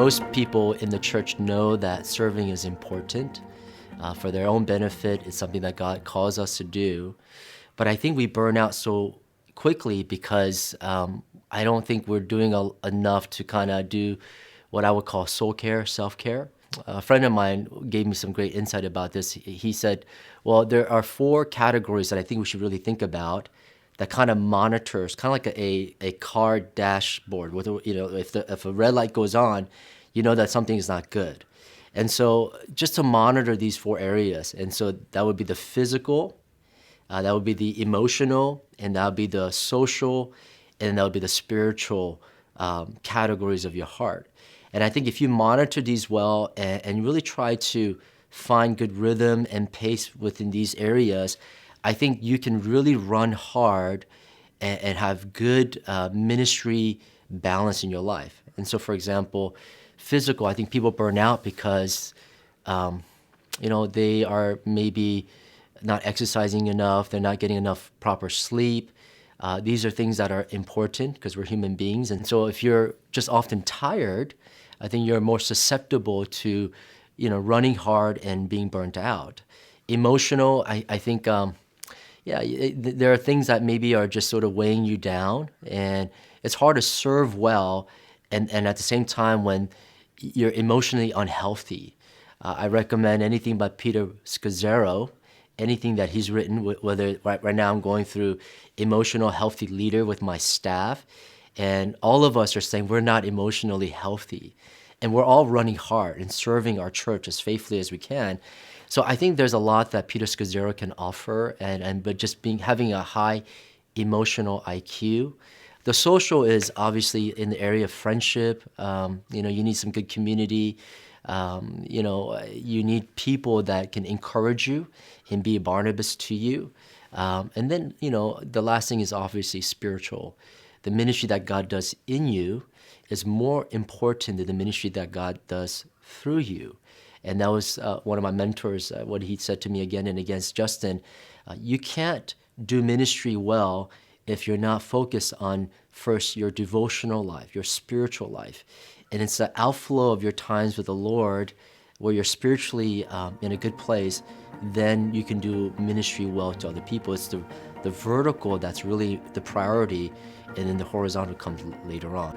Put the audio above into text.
most people in the church know that serving is important for their own benefit. It's something that God calls us to do. But I think we burn out so quickly because I don't think we're doing enough to kind of do what I would call soul care, self-care. A friend of mine gave me some great insight about this. He said, well, there are 4 categories that I think we should really think about that kind of monitors, kind of like a car dashboard. With, if a red light goes on, you know that something is not good. And so just to monitor these 4 areas. And so that would be the physical, that would be the emotional, and that would be the social, and that would be the spiritual categories of your heart. And I think if you monitor these well and really try to find good rhythm and pace within these areas, I think you can really run hard and have good ministry balance in your life. And so, for example, physical, I think people burn out because, they are maybe not exercising enough, they're not getting enough proper sleep. These are things that are important because we're human beings. And so if you're just often tired, I think you're more susceptible to, running hard and being burnt out. Emotional, I think, there are things that maybe are just sort of weighing you down, and it's hard to serve well and at the same time when you're emotionally unhealthy. I recommend anything by Peter Scazzero, anything that he's written, whether right now I'm going through Emotional Healthy Leader with my staff, and all of us are saying we're not emotionally healthy. And we're all running hard and serving our church as faithfully as we can. So I think there's a lot that Peter Scazzero can offer, but just having a high emotional IQ. The social is obviously in the area of friendship. You need some good community. You need people that can encourage you and be a Barnabas to you. And then, the last thing is obviously spiritual. The ministry that God does in you is more important than the ministry that God does through you. And that was one of my mentors, what he said to me again and again, Justin, you can't do ministry well if you're not focused on first your devotional life, your spiritual life. And it's the outflow of your times with the Lord where you're spiritually in a good place, then you can do ministry well to other people. It's the vertical that's really the priority, and then the horizontal comes later on.